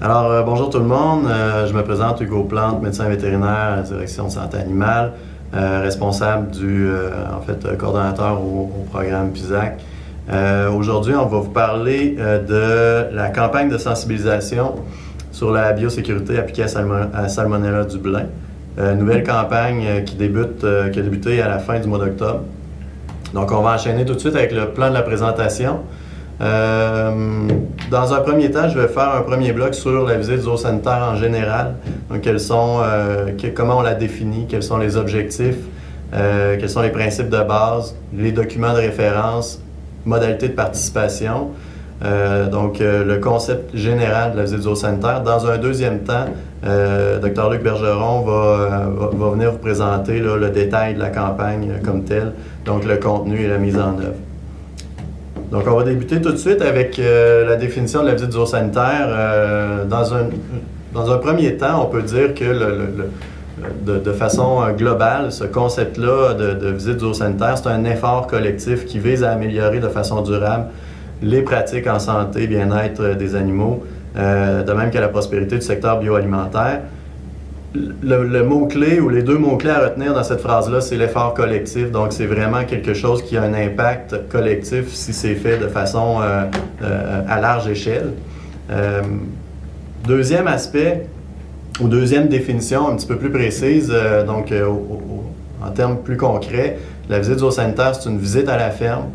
Bonjour tout le monde. Je me présente Hugo Plante, médecin vétérinaire à la direction de santé animale, responsable coordonnateur au programme PISAC. Aujourd'hui, on va vous parler de la campagne de sensibilisation sur la biosécurité appliquée à Salmonella du blin. Nouvelle campagne qui a débuté à la fin du mois d'octobre. Donc, on va enchaîner tout de suite avec le plan de la présentation. Dans un premier temps, je vais faire un premier bloc sur la visite zoosanitaire en général. Donc, comment on la définit, quels sont les objectifs, quels sont les principes de base, les documents de référence, modalités de participation. Le concept général de la visite zoosanitaire. Dans un deuxième temps, Dr. Luc Bergeron va venir vous présenter le détail de la campagne comme telle, donc le contenu et la mise en œuvre. Donc, on va débuter tout de suite avec la définition de la visite zoosanitaire. Dans un premier temps, on peut dire que de façon globale, ce concept-là de visite zoosanitaire, c'est un effort collectif qui vise à améliorer de façon durable les pratiques en santé et bien-être des animaux, de même que la prospérité du secteur bioalimentaire. Le mot-clé ou les deux mots-clés à retenir dans cette phrase-là, c'est l'effort collectif. Donc, c'est vraiment quelque chose qui a un impact collectif si c'est fait de façon à large échelle. Deuxième aspect, ou deuxième définition un petit peu plus précise, en termes plus concrets, la visite zoosanitaire, c'est une visite à la ferme,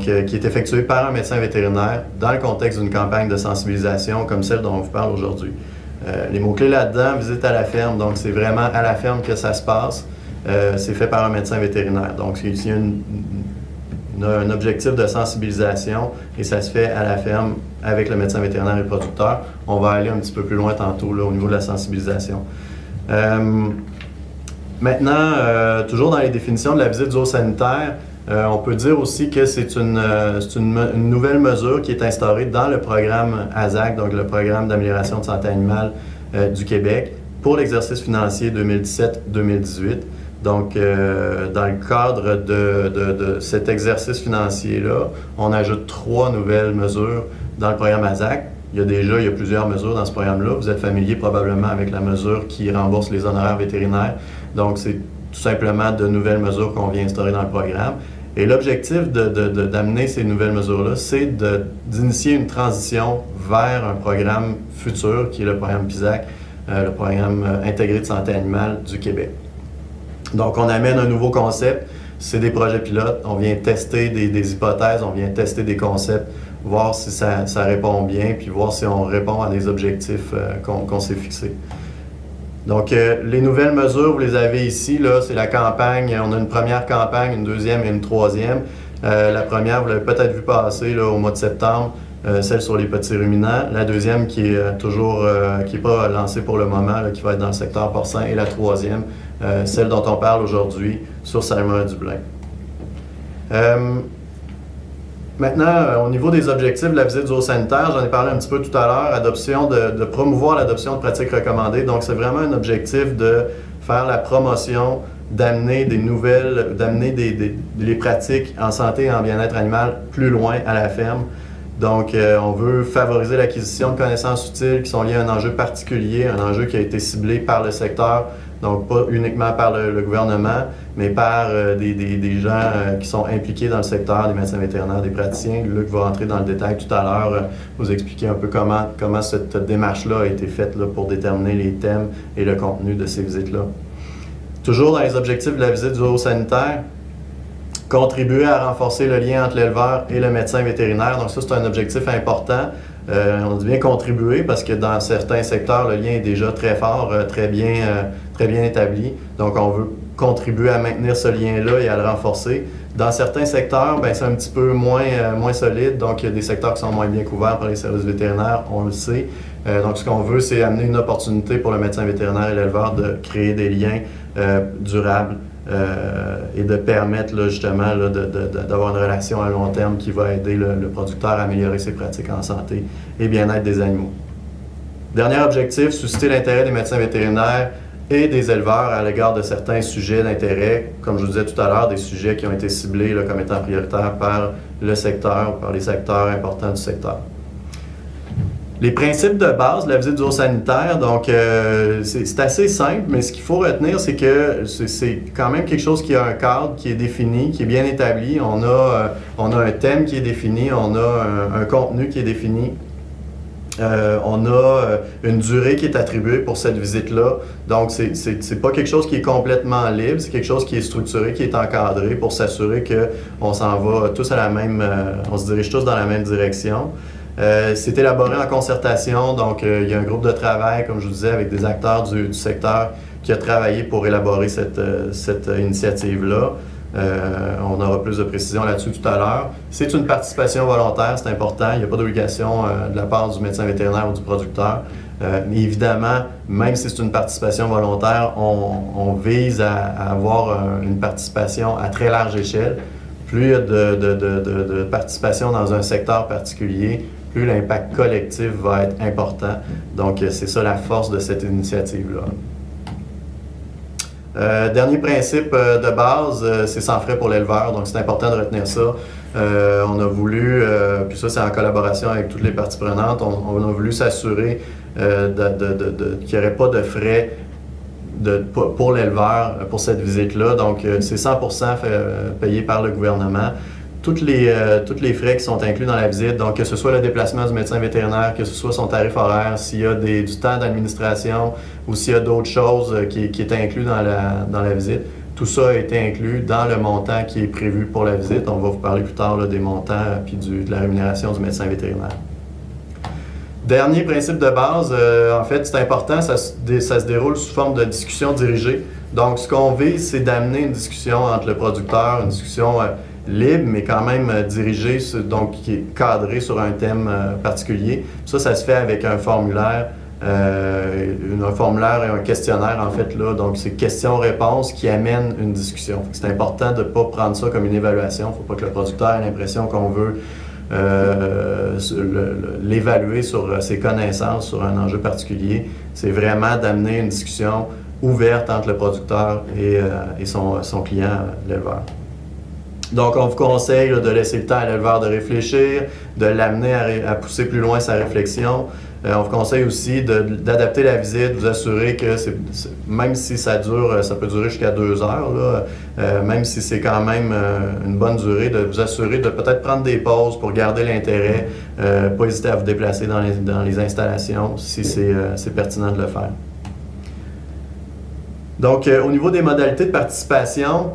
qui est effectuée par un médecin vétérinaire dans le contexte d'une campagne de sensibilisation comme celle dont on vous parle aujourd'hui. Les mots-clés là-dedans, visite à la ferme, donc c'est vraiment à la ferme que ça se passe. C'est fait par un médecin vétérinaire. Donc, il y a un objectif de sensibilisation et ça se fait à la ferme avec le médecin vétérinaire et le producteur. On va aller un petit peu plus loin tantôt là, au niveau de la sensibilisation. Maintenant, toujours dans les définitions de la visite zoosanitaire, on peut dire aussi que c'est une nouvelle mesure qui est instaurée dans le programme ASAC, donc le programme d'amélioration de santé animale du Québec, pour l'exercice financier 2017-2018. Donc, dans le cadre de cet exercice financier-là, on ajoute 3 nouvelles mesures dans le programme ASAC. Il y a plusieurs mesures dans ce programme-là. Vous êtes familier probablement avec la mesure qui rembourse les honoraires vétérinaires. Donc, c'est tout simplement de nouvelles mesures qu'on vient instaurer dans le programme. Et l'objectif d'amener ces nouvelles mesures-là, c'est d'initier une transition vers un programme futur, qui est le programme PISAC, le programme intégré de santé animale du Québec. Donc, on amène un nouveau concept, c'est des projets pilotes, on vient tester des hypothèses, on vient tester des concepts, voir si ça répond bien, puis voir si on répond à des objectifs qu'on s'est fixés. Donc, les nouvelles mesures, vous les avez ici, là, c'est la campagne. On a une première campagne, une deuxième et une troisième. La première, vous l'avez peut-être vu passer là, au mois de septembre, celle sur les petits ruminants. La deuxième qui est pas lancée pour le moment, là, qui va être dans le secteur porcin. Et la troisième, celle dont on parle aujourd'hui, sur Salmonella du blin. Maintenant, au niveau des objectifs de la visite zoosanitaire, j'en ai parlé un petit peu tout à l'heure, de promouvoir l'adoption de pratiques recommandées. Donc, c'est vraiment un objectif de faire la promotion, d'amener les pratiques en santé et en bien-être animal plus loin à la ferme. Donc, on veut favoriser l'acquisition de connaissances utiles qui sont liées à un enjeu particulier, un enjeu qui a été ciblé par le secteur, donc pas uniquement par le gouvernement, mais par des gens qui sont impliqués dans le secteur, des médecins vétérinaires, des praticiens. Luc va rentrer dans le détail tout à l'heure, vous expliquer un peu comment cette démarche-là a été faite là, pour déterminer les thèmes et le contenu de ces visites-là. Toujours dans les objectifs de la visite zoosanitaire, contribuer à renforcer le lien entre l'éleveur et le médecin vétérinaire. Donc ça, c'est un objectif important. On dit bien contribuer parce que dans certains secteurs, le lien est déjà très fort, très bien établi. Donc on veut contribuer à maintenir ce lien-là et à le renforcer. Dans certains secteurs, c'est un petit peu moins solide. Donc il y a des secteurs qui sont moins bien couverts par les services vétérinaires, on le sait. Donc ce qu'on veut, c'est amener une opportunité pour le médecin vétérinaire et l'éleveur de créer des liens durables et de permettre là, justement là, d'avoir une relation à long terme qui va aider le producteur à améliorer ses pratiques en santé et bien-être des animaux. Dernier objectif, susciter l'intérêt des médecins vétérinaires et des éleveurs à l'égard de certains sujets d'intérêt, comme je vous disais tout à l'heure, des sujets qui ont été ciblés là, comme étant prioritaires par le secteur ou par les secteurs importants du secteur. Les principes de base de la visite zoosanitaire, donc c'est assez simple, mais ce qu'il faut retenir, c'est que c'est quand même quelque chose qui a un cadre qui est défini, qui est bien établi. On a un thème qui est défini, on a un contenu qui est défini. On a une durée qui est attribuée pour cette visite-là. Donc, c'est pas quelque chose qui est complètement libre, c'est quelque chose qui est structuré, qui est encadré pour s'assurer qu'on s'en va tous à la même... on se dirige tous dans la même direction. C'est élaboré en concertation, donc il y a un groupe de travail, comme je vous disais, avec des acteurs du secteur qui a travaillé pour élaborer cette initiative-là. On aura plus de précisions là-dessus tout à l'heure. C'est une participation volontaire, c'est important. Il n'y a pas d'obligation de la part du médecin vétérinaire ou du producteur. Mais évidemment, même si c'est une participation volontaire, on vise à avoir une participation à très large échelle. Plus il y a de participation dans un secteur particulier, plus l'impact collectif va être important. Donc, c'est ça la force de cette initiative-là. Dernier principe de base, c'est sans frais pour l'éleveur, donc c'est important de retenir ça. On a voulu, puis ça c'est en collaboration avec toutes les parties prenantes, on a voulu s'assurer qu'il n'y aurait pas de frais pour l'éleveur pour cette visite-là. Donc c'est 100% payé par le gouvernement. Tous les frais qui sont inclus dans la visite, donc que ce soit le déplacement du médecin vétérinaire, que ce soit son tarif horaire, s'il y a du temps d'administration ou s'il y a d'autres choses qui est inclus dans la visite, tout ça a été inclus dans le montant qui est prévu pour la visite. On va vous parler plus tard là, des montants puis de la rémunération du médecin vétérinaire. Dernier principe de base, en fait, c'est important, ça se déroule sous forme de discussion dirigée. Donc, ce qu'on vise, c'est d'amener une discussion entre le producteur, une discussion libre, mais quand même dirigée, donc qui est cadrée sur un thème particulier. Ça se fait avec un formulaire et un questionnaire, en fait, là. Donc, c'est questions-réponses qui amènent une discussion. C'est important de ne pas prendre ça comme une évaluation. Il ne faut pas que le producteur ait l'impression qu'on veut l'évaluer sur ses connaissances, sur un enjeu particulier. C'est vraiment d'amener une discussion ouverte entre le producteur et son client, l'éleveur. Donc, on vous conseille de laisser le temps à l'éleveur de réfléchir, de l'amener à pousser plus loin sa réflexion. On vous conseille aussi d'adapter la visite, vous assurer que même si ça peut durer jusqu'à 2 heures, là, même si c'est quand même une bonne durée, de vous assurer de peut-être prendre des pauses pour garder l'intérêt, pas hésiter à vous déplacer dans les installations si c'est pertinent de le faire. Donc, au niveau des modalités de participation,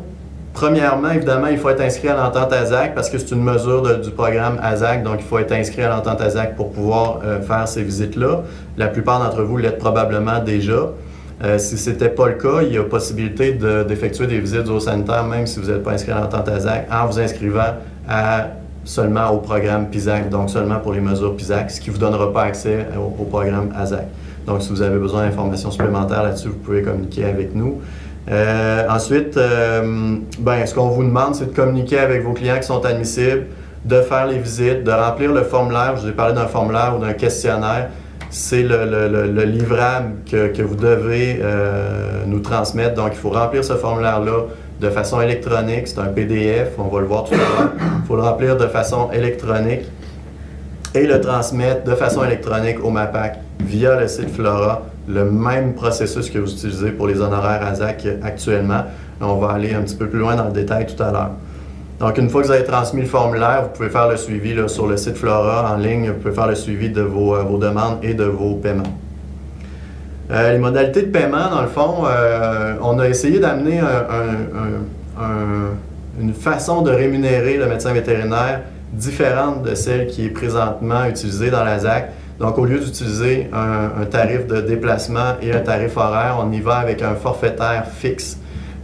premièrement, évidemment, il faut être inscrit à l'entente ASAC parce que c'est une mesure du programme ASAC, donc il faut être inscrit à l'entente ASAC pour pouvoir faire ces visites-là. La plupart d'entre vous l'êtes probablement déjà. Si ce n'était pas le cas, il y a possibilité d'effectuer des visites zoosanitaires même si vous n'êtes pas inscrit à l'entente ASAC en vous inscrivant seulement au programme PISAC, donc seulement pour les mesures PISAC, ce qui ne vous donnera pas accès au programme ASAC. Donc, si vous avez besoin d'informations supplémentaires là-dessus, vous pouvez communiquer avec nous. Ensuite, ce qu'on vous demande, c'est de communiquer avec vos clients qui sont admissibles, de faire les visites, de remplir le formulaire. Je vous ai parlé d'un formulaire ou d'un questionnaire. C'est le livrable que vous devez nous transmettre. Donc, il faut remplir ce formulaire-là de façon électronique. C'est un PDF, on va le voir tout à l'heure. Il faut le remplir de façon électronique et le transmettre de façon électronique au MAPAC via le site Flora, le même processus que vous utilisez pour les honoraires ASAC actuellement. On va aller un petit peu plus loin dans le détail tout à l'heure. Donc, une fois que vous avez transmis le formulaire, vous pouvez faire le suivi là, sur le site Flora en ligne. Vous pouvez faire le suivi de vos demandes et de vos paiements. Les modalités de paiement, dans le fond, on a essayé d'amener une façon de rémunérer le médecin vétérinaire différente de celle qui est présentement utilisée dans la ZAC. Donc, au lieu d'utiliser un tarif de déplacement et un tarif horaire, on y va avec un forfaitaire fixe.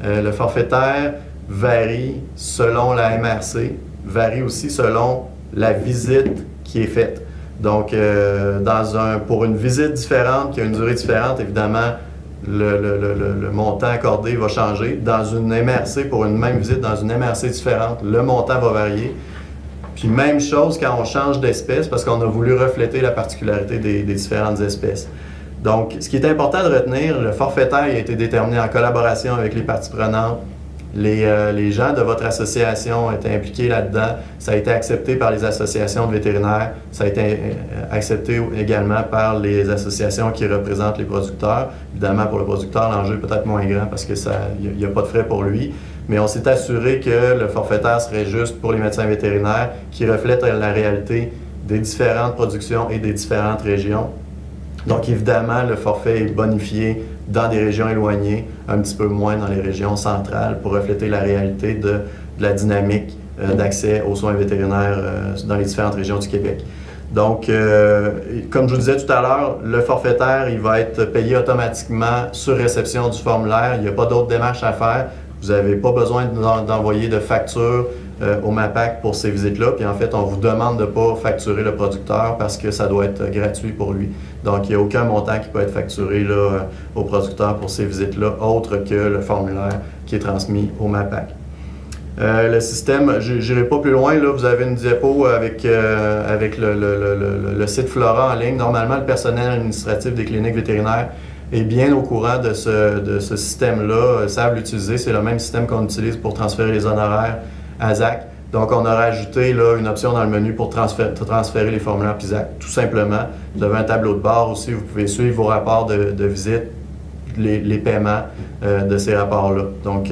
Le forfaitaire varie selon la MRC, varie aussi selon la visite qui est faite. Donc, pour une visite différente, qui a une durée différente, évidemment, le montant accordé va changer. Dans une MRC, pour une même visite, dans une MRC différente, le montant va varier. Puis même chose quand on change d'espèce, parce qu'on a voulu refléter la particularité des différentes espèces. Donc, ce qui est important de retenir, le forfaitaire a été déterminé en collaboration avec les parties prenantes, Les gens de votre association étaient impliqués là-dedans. Ça a été accepté par les associations de vétérinaires. Ça a été accepté également par les associations qui représentent les producteurs. Évidemment, pour le producteur, l'enjeu est peut-être moins grand parce qu'il n'y a pas de frais pour lui. Mais on s'est assuré que le forfaitaire serait juste pour les médecins vétérinaires qui reflètent la réalité des différentes productions et des différentes régions. Donc, évidemment, le forfait est bonifié dans des régions éloignées, un petit peu moins dans les régions centrales pour refléter la réalité de la dynamique d'accès aux soins vétérinaires dans les différentes régions du Québec. Donc, comme je vous disais tout à l'heure, le forfaitaire, il va être payé automatiquement sur réception du formulaire. Il n'y a pas d'autres démarches à faire. Vous n'avez pas besoin d'envoyer de facture au MAPAC pour ces visites-là. Puis en fait, on vous demande de ne pas facturer le producteur parce que ça doit être gratuit pour lui. Donc, il n'y a aucun montant qui peut être facturé là, au producteur pour ces visites-là, autre que le formulaire qui est transmis au MAPAC. Le système, je n'irai pas plus loin, là, vous avez une diapo avec le site Flora en ligne. Normalement, le personnel administratif des cliniques vétérinaires est bien au courant de ce système-là, savent l'utiliser. C'est le même système qu'on utilise pour transférer les honoraires à ZAC. Donc, on a rajouté là, une option dans le menu pour transférer les formulaires PISAC, tout simplement. Vous avez un tableau de bord aussi, vous pouvez suivre vos rapports de visite, les paiements de ces rapports-là. Donc,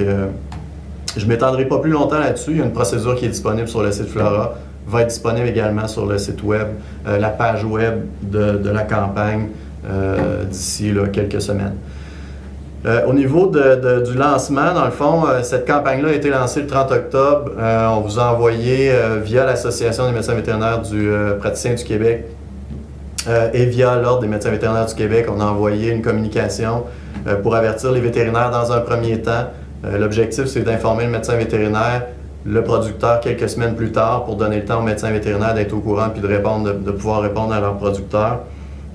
je ne m'étendrai pas plus longtemps là-dessus. Il y a une procédure qui est disponible sur le site Flora, va être disponible également sur le site web, la page web de la campagne d'ici quelques semaines. Au niveau du lancement, dans le fond, cette campagne-là a été lancée le 30 octobre. On vous a envoyé via l'Association des médecins vétérinaires du praticien du Québec et via l'Ordre des médecins vétérinaires du Québec, on a envoyé une communication pour avertir les vétérinaires dans un premier temps. L'objectif, c'est d'informer le médecin vétérinaire, le producteur quelques semaines plus tard pour donner le temps aux médecins vétérinaires d'être au courant puis de pouvoir répondre à leurs producteurs.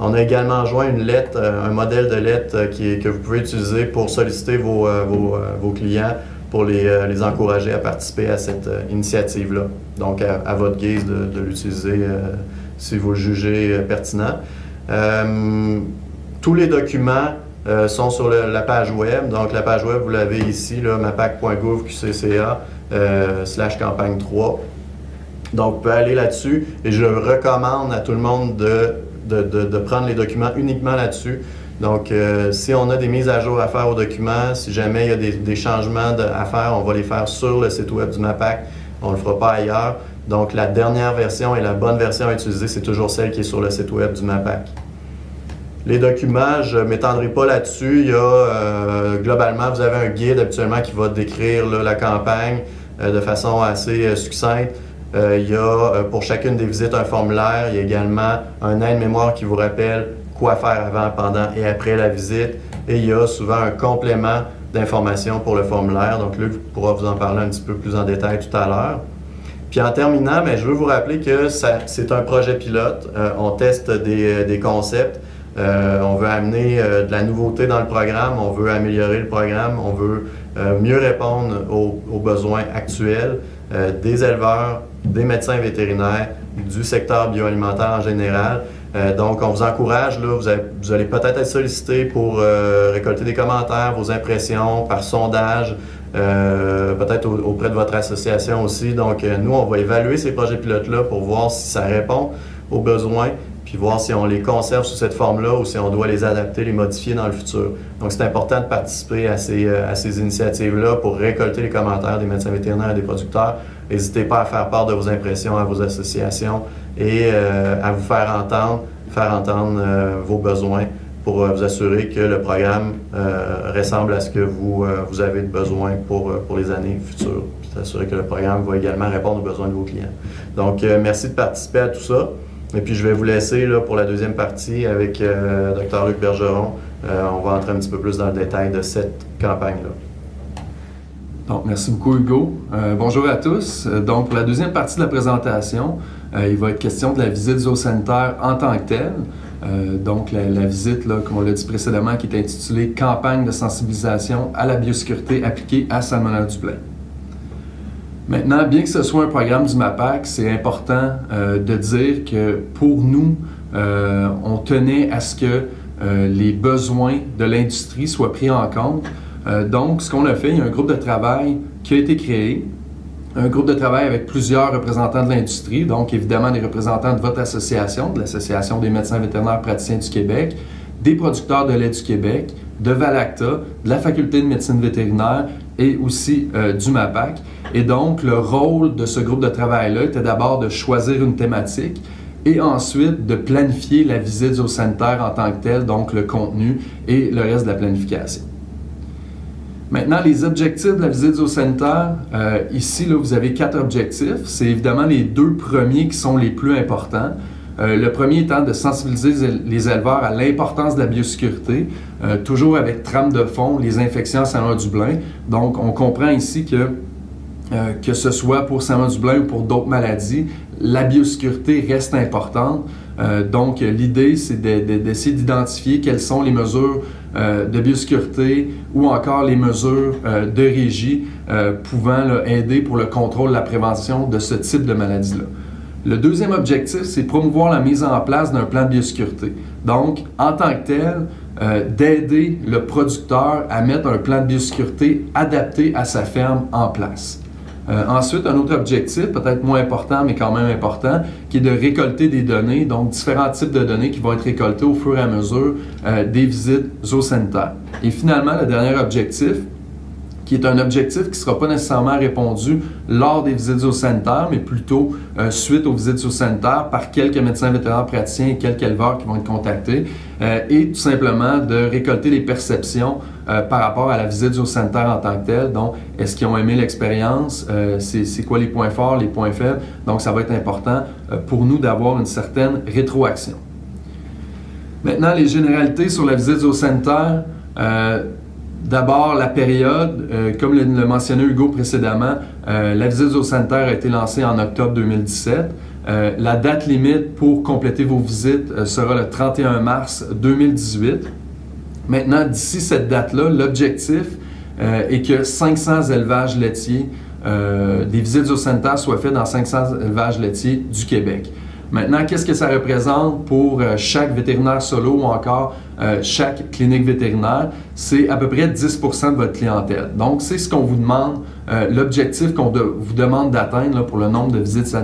On a également joint une lettre, un modèle de lettre que vous pouvez utiliser pour solliciter vos clients, pour les encourager à participer à cette initiative-là. Donc, à votre guise de l'utiliser si vous le jugez pertinent. Tous les documents sont sur la page web. Donc, la page web, vous l'avez ici, mapac.gouv.qcca/campagne 3. Donc, vous pouvez aller là-dessus et je recommande à tout le monde de prendre les documents uniquement là-dessus. Donc, si on a des mises à jour à faire aux documents, si jamais il y a des changements à faire, on va les faire sur le site web du MAPAC. On ne le fera pas ailleurs. Donc, la dernière version et la bonne version à utiliser, c'est toujours celle qui est sur le site web du MAPAC. Les documents, je ne m'étendrai pas là-dessus. Il y a, globalement, vous avez un guide habituellement qui va décrire la campagne de façon assez succincte. Il y a pour chacune des visites un formulaire. Il y a également un aide-mémoire qui vous rappelle quoi faire avant, pendant et après la visite. Et il y a souvent un complément d'informations pour le formulaire. Donc, Luc pourra vous en parler un petit peu plus en détail tout à l'heure. Puis en terminant, je veux vous rappeler que c'est un projet pilote. On teste des concepts. On veut amener de la nouveauté dans le programme. On veut améliorer le programme. On veut mieux répondre aux besoins actuels des éleveurs, des médecins vétérinaires, du secteur bioalimentaire en général. Donc, on vous encourage, là, vous allez peut-être être sollicité pour récolter des commentaires, vos impressions par sondage, peut-être auprès de votre association aussi. Donc, nous, on va évaluer ces projets pilotes-là pour voir si ça répond aux besoins, puis voir si on les conserve sous cette forme-là ou si on doit les adapter, les modifier dans le futur. Donc, c'est important de participer à ces initiatives-là pour récolter les commentaires des médecins vétérinaires et des producteurs. N'hésitez pas à faire part de vos impressions à vos associations et à vous faire entendre vos besoins pour vous assurer que le programme ressemble à ce que vous avez de besoin pour les années futures. Puis s'assurer que le programme va également répondre aux besoins de vos clients. Donc, merci de participer à tout ça. Et puis, je vais vous laisser là, pour la deuxième partie avec Dr. Luc Bergeron. On va entrer un petit peu plus dans le détail de cette campagne-là. Donc, merci beaucoup, Hugo. Bonjour à tous. Donc, pour la deuxième partie de la présentation, il va être question de la visite zoosanitaire en tant que telle. Donc, la visite, là, comme on l'a dit précédemment, qui est intitulée « Campagne de sensibilisation à la biosécurité appliquée à Salmonelle du Plain ». Maintenant, bien que ce soit un programme du MAPAC, c'est important de dire que pour nous, on tenait à ce que les besoins de l'industrie soient pris en compte. Donc, ce qu'on a fait, il y a un groupe de travail qui a été créé, un groupe de travail avec plusieurs représentants de l'industrie, donc évidemment des représentants de votre association, de l'Association des médecins vétérinaires praticiens du Québec, des producteurs de lait du Québec, de Valacta, de la Faculté de médecine vétérinaire et aussi du MAPAC. Et donc, le rôle de ce groupe de travail-là était d'abord de choisir une thématique et ensuite de planifier la visite zoosanitaire en tant que telle, donc le contenu et le reste de la planification. Maintenant, les objectifs de la visite zoosanitaire, ici, là, vous avez 4 objectifs. C'est évidemment les 2 premiers qui sont les plus importants. Le premier étant de sensibiliser les éleveurs à l'importance de la biosécurité, toujours avec trame de fond, les infections à Salmonelle-Dublin. Donc, on comprend ici que ce soit pour Salmonelle-Dublin ou pour d'autres maladies, la biosécurité reste importante. Donc, l'idée, c'est d'essayer d'identifier quelles sont les mesures de biosécurité ou encore les mesures de régie pouvant là, aider pour le contrôle, la prévention de ce type de maladie-là. Le deuxième objectif, c'est promouvoir la mise en place d'un plan de biosécurité. Donc, en tant que tel, d'aider le producteur à mettre un plan de biosécurité adapté à sa ferme en place. Ensuite, un autre objectif, peut-être moins important, mais quand même important, qui est de récolter des données, donc différents types de données qui vont être récoltées au fur et à mesure des visites zoosanitaires. Et finalement, le dernier objectif, qui est un objectif qui ne sera pas nécessairement répondu lors des visites zoosanitaires, mais plutôt suite aux visites zoosanitaires par quelques médecins vétérinaires praticiens et quelques éleveurs qui vont être contactés, et tout simplement de récolter les perceptions par rapport à la visite zoosanitaire en tant que telle. Donc, est-ce qu'ils ont aimé l'expérience? C'est quoi les points forts, les points faibles? Donc, ça va être important pour nous d'avoir une certaine rétroaction. Maintenant, les généralités sur la visite zoosanitaire. D'abord, la période, comme le mentionnait Hugo précédemment, la visite zoosanitaire a été lancée en octobre 2017. La date limite pour compléter vos visites sera le 31 mars 2018. Maintenant, d'ici cette date-là, l'objectif est que 500 élevages laitiers, des visites zoosanitaires soient faites dans 500 élevages laitiers du Québec. Maintenant, qu'est-ce que ça représente pour chaque vétérinaire solo ou encore chaque clinique vétérinaire? C'est à peu près 10% de votre clientèle. Donc, c'est ce qu'on vous demande, l'objectif qu'on vous demande d'atteindre pour le nombre de visites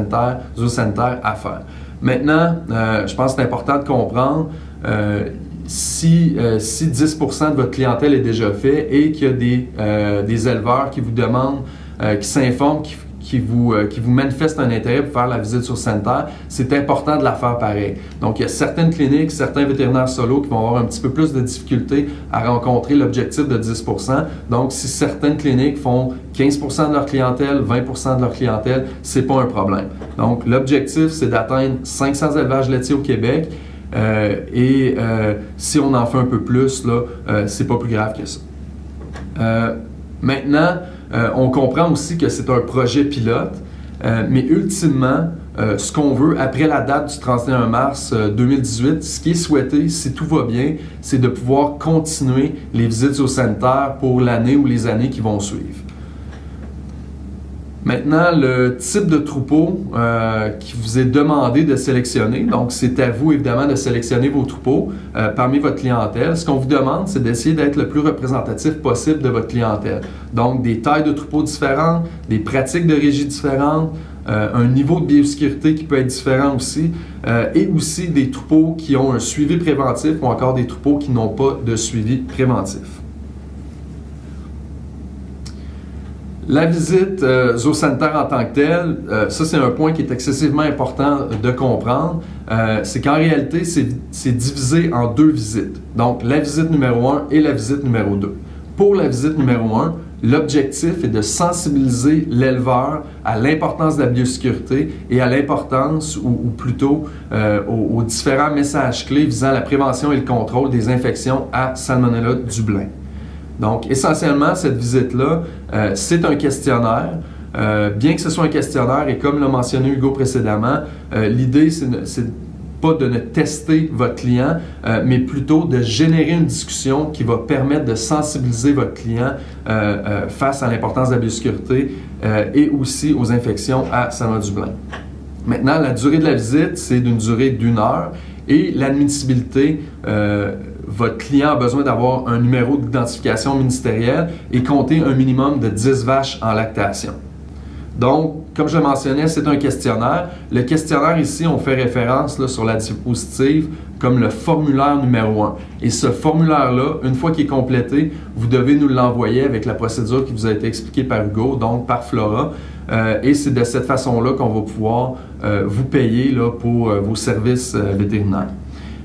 zoosanitaires à faire. Maintenant, je pense que c'est important de comprendre si 10% de votre clientèle est déjà fait et qu'il y a des éleveurs qui vous demandent, qui s'informent, qui vous manifestent un intérêt pour faire la visite zoosanitaire, c'est important de la faire pareil. Donc, il y a certaines cliniques, certains vétérinaires solo qui vont avoir un petit peu plus de difficultés à rencontrer l'objectif de 10%. Donc, si certaines cliniques font 15% de leur clientèle, 20% de leur clientèle, c'est pas un problème. Donc, l'objectif, c'est d'atteindre 500 élevages laitiers au Québec. Si on en fait un peu plus, là, c'est pas plus grave que ça. Maintenant, on comprend aussi que c'est un projet pilote, mais ultimement, ce qu'on veut après la date du 31 mars 2018, ce qui est souhaité, si tout va bien, c'est de pouvoir continuer les visites zoosanitaires pour l'année ou les années qui vont suivre. Maintenant, le type de troupeau qui vous est demandé de sélectionner, donc c'est à vous évidemment de sélectionner vos troupeaux parmi votre clientèle. Ce qu'on vous demande, c'est d'essayer d'être le plus représentatif possible de votre clientèle. Donc, des tailles de troupeaux différentes, des pratiques de régie différentes, un niveau de biosécurité qui peut être différent aussi, et aussi des troupeaux qui ont un suivi préventif ou encore des troupeaux qui n'ont pas de suivi préventif. La visite zoosanitaire en tant que telle, ça c'est un point qui est excessivement important de comprendre, c'est qu'en réalité c'est divisé en 2 visites. Donc la visite numéro 1 et la visite numéro 2. Pour la visite numéro 1, l'objectif est de sensibiliser l'éleveur à l'importance de la biosécurité et à l'importance, ou plutôt aux différents messages clés visant la prévention et le contrôle des infections à Salmonella Dublin. Donc, essentiellement, cette visite-là, c'est un questionnaire. Bien que ce soit un questionnaire, et comme l'a mentionné Hugo précédemment, l'idée, c'est pas de ne tester votre client, mais plutôt de générer une discussion qui va permettre de sensibiliser votre client face à l'importance de la biosécurité et aussi aux infections à Salmonella Dublin. Maintenant, la durée de la visite, c'est d'une durée d'1 heure. Et l'admissibilité, votre client a besoin d'avoir un numéro d'identification ministérielle et compter un minimum de 10 vaches en lactation. Donc, comme je le mentionnais, c'est un questionnaire. Le questionnaire ici, on fait référence là, sur la diapositive comme le formulaire numéro 1. Et ce formulaire-là, une fois qu'il est complété, vous devez nous l'envoyer avec la procédure qui vous a été expliquée par Hugo, donc par Flora. Et c'est de cette façon-là qu'on va pouvoir vous payer là, pour vos services vétérinaires.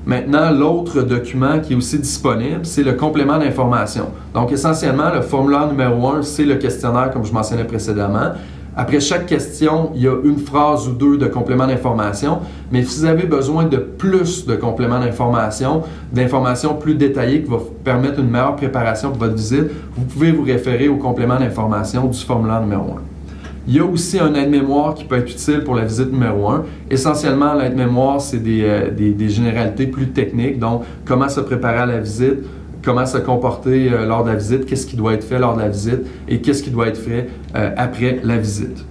Maintenant, l'autre document qui est aussi disponible, c'est le complément d'information. Donc, essentiellement, le formulaire numéro 1, c'est le questionnaire, comme je mentionnais précédemment. Après chaque question, il y a une phrase ou deux de complément d'information, mais si vous avez besoin de plus de compléments d'information plus détaillées qui vont vous permettre une meilleure préparation pour votre visite, vous pouvez vous référer au complément d'information du formulaire numéro 1. Il y a aussi un aide-mémoire qui peut être utile pour la visite numéro 1. Essentiellement, l'aide-mémoire, c'est des généralités plus techniques, donc comment se préparer à la visite, comment se comporter lors de la visite, qu'est-ce qui doit être fait lors de la visite et qu'est-ce qui doit être fait après la visite.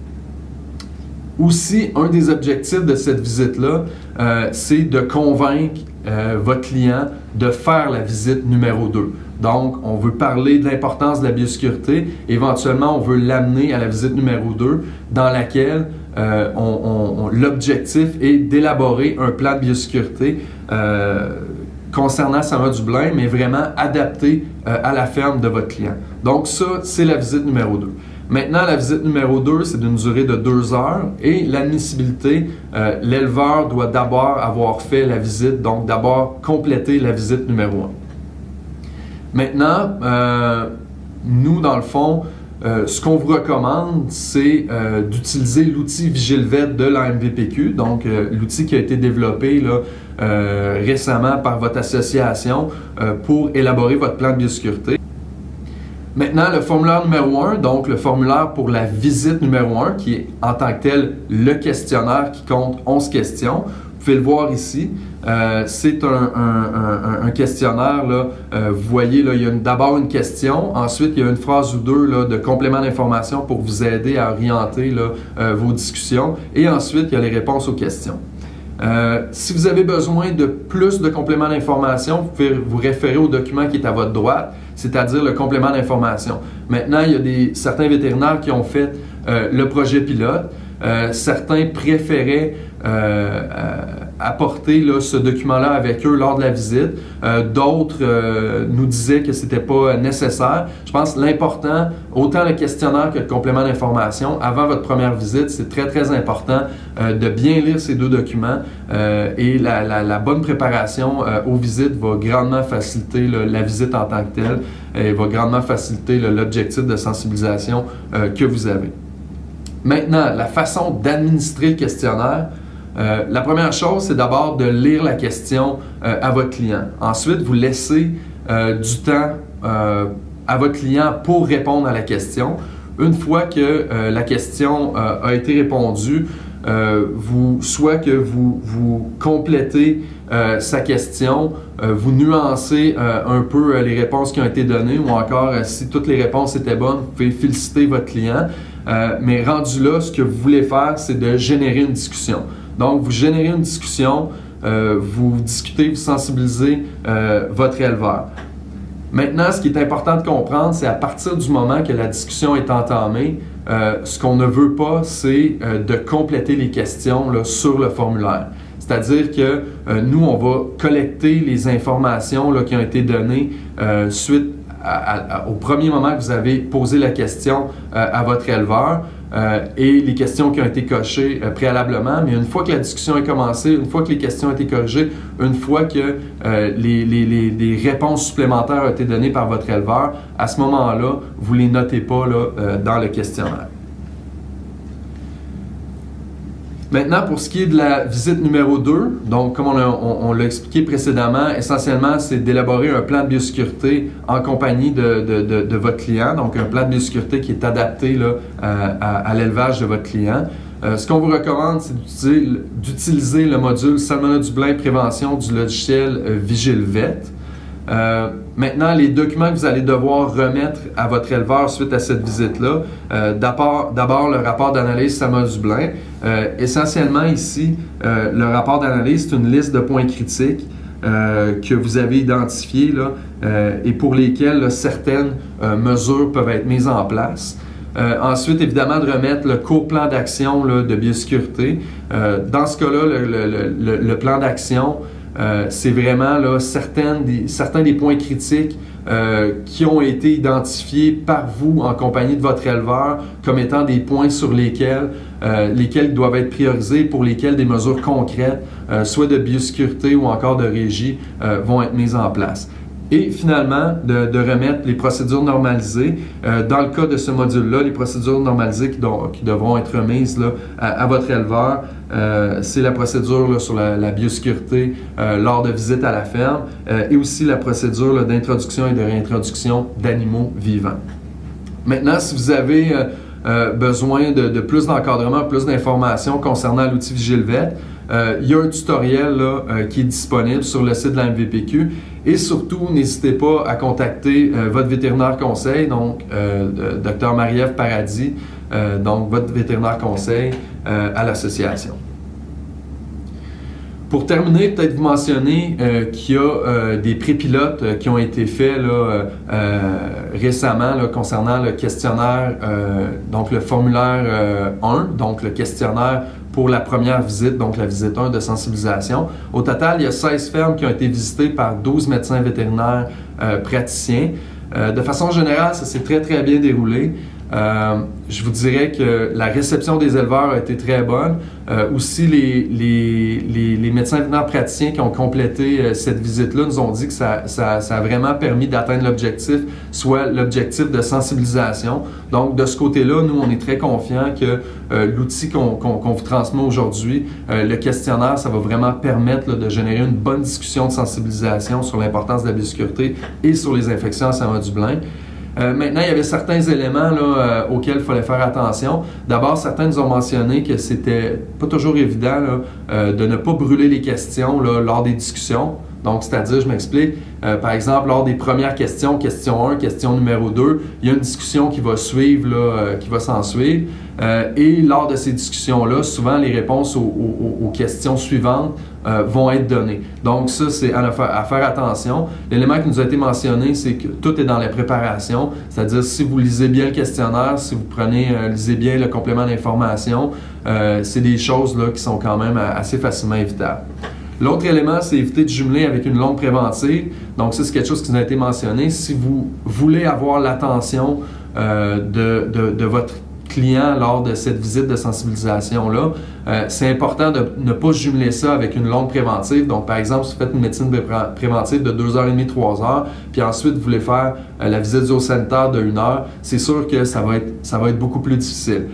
Aussi, un des objectifs de cette visite-là, c'est de convaincre votre client de faire la visite numéro 2. Donc, on veut parler de l'importance de la biosécurité. Éventuellement, on veut l'amener à la visite numéro 2, dans laquelle l'objectif est d'élaborer un plan de biosécurité concernant Saint-Laurent-du-Blin, mais vraiment adapté à la ferme de votre client. Donc ça, c'est la visite numéro 2. Maintenant, la visite numéro 2, c'est d'une durée de 2 heures et l'admissibilité, l'éleveur doit d'abord avoir fait la visite, donc d'abord compléter la visite numéro 1. Maintenant, nous, dans le fond, ce qu'on vous recommande, c'est d'utiliser l'outil VigilVet de l'AMVPQ, donc l'outil qui a été développé là, récemment par votre association pour élaborer votre plan de biosécurité. Maintenant, le formulaire numéro 1, donc le formulaire pour la visite numéro 1, qui est en tant que tel le questionnaire qui compte 11 questions. Vous pouvez le voir ici. C'est un questionnaire. Là, vous voyez, là, il y a d'abord une question. Ensuite, il y a une phrase ou deux là, de complément d'information pour vous aider à orienter là, vos discussions. Et ensuite, il y a les réponses aux questions. Si vous avez besoin de plus de compléments d'information, vous pouvez vous référer au document qui est à votre droite, c'est-à-dire le complément d'information. Maintenant, il y a certains vétérinaires qui ont fait le projet pilote. Certains préféraient apporter là, ce document-là avec eux lors de la visite. D'autres nous disaient que ce n'était pas nécessaire. Je pense que l'important, autant le questionnaire que le complément d'information, avant votre première visite, c'est très, très important de bien lire ces deux documents et la bonne préparation aux visites va grandement faciliter la visite en tant que telle et va grandement faciliter l'objectif de sensibilisation que vous avez. Maintenant, la façon d'administrer le questionnaire, la première chose, c'est d'abord de lire la question à votre client. Ensuite, vous laissez du temps à votre client pour répondre à la question. Une fois que la question a été répondue, soit que vous complétez sa question, vous nuancez un peu les réponses qui ont été données ou encore si toutes les réponses étaient bonnes, vous pouvez féliciter votre client. Mais rendu là, ce que vous voulez faire, c'est de générer une discussion. Donc, vous générez une discussion, vous discutez, vous sensibilisez votre éleveur. Maintenant, ce qui est important de comprendre, c'est à partir du moment que la discussion est entamée, ce qu'on ne veut pas, c'est de compléter les questions là, sur le formulaire. C'est-à-dire que nous, on va collecter les informations là, qui ont été données suite au premier moment que vous avez posé la question à votre éleveur et les questions qui ont été cochées préalablement. Mais une fois que la discussion est commencée, une fois que les questions ont été corrigées, une fois que les réponses supplémentaires ont été données par votre éleveur, à ce moment-là, vous ne les notez pas là, dans le questionnaire. Maintenant, pour ce qui est de la visite numéro 2, donc comme on l'a expliqué précédemment, essentiellement, c'est d'élaborer un plan de biosécurité en compagnie de votre client, donc un plan de biosécurité qui est adapté là, à l'élevage de votre client. Ce qu'on vous recommande, c'est d'utiliser le module Salmonelle du Blin Prévention du logiciel VigilVet. Maintenant, les documents que vous allez devoir remettre à votre éleveur suite à cette visite-là, d'abord le rapport d'analyse Sama-Dublin. Essentiellement ici, le rapport d'analyse, c'est une liste de points critiques que vous avez identifiés là, et pour lesquels là, certaines mesures peuvent être mises en place. Ensuite, évidemment, de remettre le court plan d'action là, de biosécurité. Dans ce cas-là, le plan d'action, c'est vraiment là, certains des points critiques qui ont été identifiés par vous en compagnie de votre éleveur comme étant des points sur lesquels doivent être priorisés, pour lesquels des mesures concrètes, soit de biosécurité ou encore de régie, vont être mises en place. Et finalement, de remettre les procédures normalisées. Dans le cas de ce module-là, les procédures normalisées qui devront être remises là, à votre éleveur, c'est la procédure là, sur la biosécurité lors de visites à la ferme et aussi la procédure là, d'introduction et de réintroduction d'animaux vivants. Maintenant, si vous avez besoin de plus d'encadrement, plus d'informations concernant l'outil VigilVet, il y a un tutoriel là, qui est disponible sur le site de la MVPQ. Et surtout, n'hésitez pas à contacter votre vétérinaire conseil, donc Dr Marie-Ève Paradis, donc votre vétérinaire conseil à l'association. Pour terminer, peut-être vous mentionner qu'il y a des pré-pilotes qui ont été faits là, récemment là, concernant le questionnaire, donc le formulaire 1, donc le questionnaire pour la première visite, donc la visite 1 de sensibilisation. Au total, il y a 16 fermes qui ont été visitées par 12 médecins vétérinaires praticiens. De façon générale, ça s'est très, très bien déroulé. Je vous dirais que la réception des éleveurs a été très bonne. Aussi, les médecins vétérinaires praticiens qui ont complété cette visite-là nous ont dit que ça a vraiment permis d'atteindre l'objectif, soit l'objectif de sensibilisation. Donc, de ce côté-là, nous, on est très confiants que l'outil qu'on vous transmet aujourd'hui, le questionnaire, ça va vraiment permettre là, de générer une bonne discussion de sensibilisation sur l'importance de la biosécurité et sur les infections à Sama-Dublin. Maintenant, il y avait certains éléments là, auxquels il fallait faire attention. D'abord, certains nous ont mentionné que c'était pas toujours évident là, de ne pas brûler les questions là, lors des discussions. Donc, c'est-à-dire, je m'explique, par exemple, lors des premières questions, question 1, question numéro 2, il y a une discussion qui va suivre, là, qui va s'en suivre. Et lors de ces discussions-là, souvent, les réponses aux questions suivantes vont être données. Donc, ça, c'est à faire attention. L'élément qui nous a été mentionné, c'est que tout est dans la préparation. C'est-à-dire, si vous lisez bien le questionnaire, si vous lisez bien le complément d'information, c'est des choses là, qui sont quand même assez facilement évitables. L'autre élément, c'est éviter de jumeler avec une longue préventive. Donc, ça, c'est quelque chose qui nous a été mentionné. Si vous voulez avoir l'attention de votre client lors de cette visite de sensibilisation-là, c'est important de ne pas jumeler ça avec une longue préventive. Donc, par exemple, si vous faites une médecine préventive de 2h30, 3h, puis ensuite vous voulez faire la visite zoosanitaire de 1 heure, c'est sûr que ça va être beaucoup plus difficile.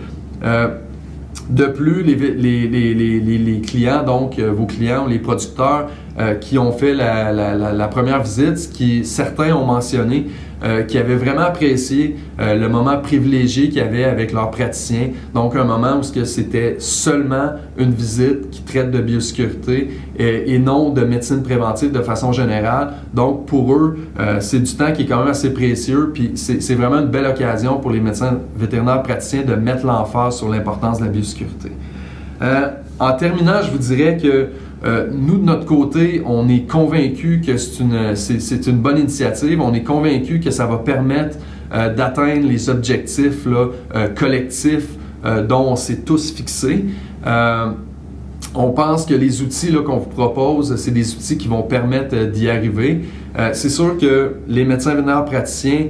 De plus, les clients, donc vos clients ou les producteurs qui ont fait la première visite, certains ont mentionné qu'ils avaient vraiment apprécié le moment privilégié qu'il y avait avec leurs praticiens. Donc, un moment où c'était seulement une visite qui traite de biosécurité et non de médecine préventive de façon générale. Donc, pour eux, c'est du temps qui est quand même assez précieux. Puis, c'est vraiment une belle occasion pour les médecins vétérinaires praticiens de mettre l'emphase sur l'importance de la biosécurité. En terminant, je vous dirais que nous, de notre côté, on est convaincus que c'est une bonne initiative. On est convaincus que ça va permettre d'atteindre les objectifs là, collectifs dont on s'est tous fixés. On pense que les outils là, qu'on vous propose, c'est des outils qui vont permettre d'y arriver. C'est sûr que les médecins vétérinaires praticiens,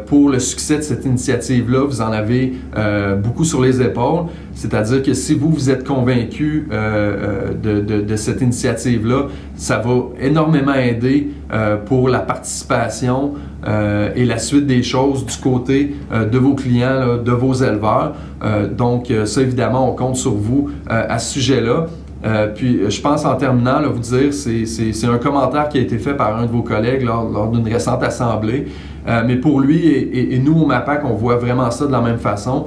pour le succès de cette initiative-là, vous en avez beaucoup sur les épaules. C'est-à-dire que si vous êtes convaincus de cette initiative-là, ça va énormément aider pour la participation et la suite des choses du côté de vos clients, là, de vos éleveurs. Donc, ça, évidemment, on compte sur vous à ce sujet-là. Puis, je pense en terminant, là, vous dire, c'est un commentaire qui a été fait par un de vos collègues lors d'une récente assemblée. Mais pour lui et nous, au MAPAC, on voit vraiment ça de la même façon.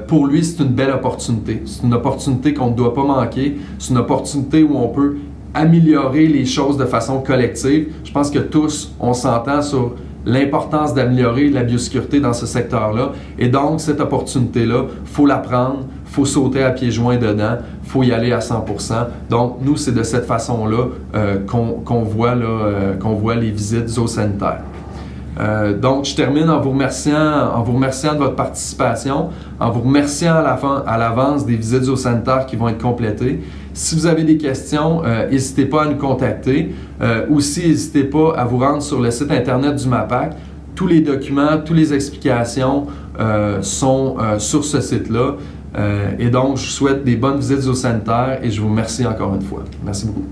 Pour lui, c'est une belle opportunité. C'est une opportunité qu'on ne doit pas manquer. C'est une opportunité où on peut améliorer les choses de façon collective. Je pense que tous, on s'entend sur l'importance d'améliorer la biosécurité dans ce secteur-là. Et donc, cette opportunité-là, il faut la prendre, il faut sauter à pieds joints dedans, il faut y aller à 100%. Donc, nous, c'est de cette façon-là qu'on voit les visites zoosanitaires. Donc, je termine en vous remerciant de votre participation, en vous remerciant à l'avance des visites zoosanitaires qui vont être complétées. Si vous avez des questions, n'hésitez pas à nous contacter. Aussi, n'hésitez pas à vous rendre sur le site Internet du MAPAC. Tous les documents, toutes les explications sont sur ce site-là. Et donc, je vous souhaite des bonnes visites zoosanitaires et je vous remercie encore une fois. Merci beaucoup.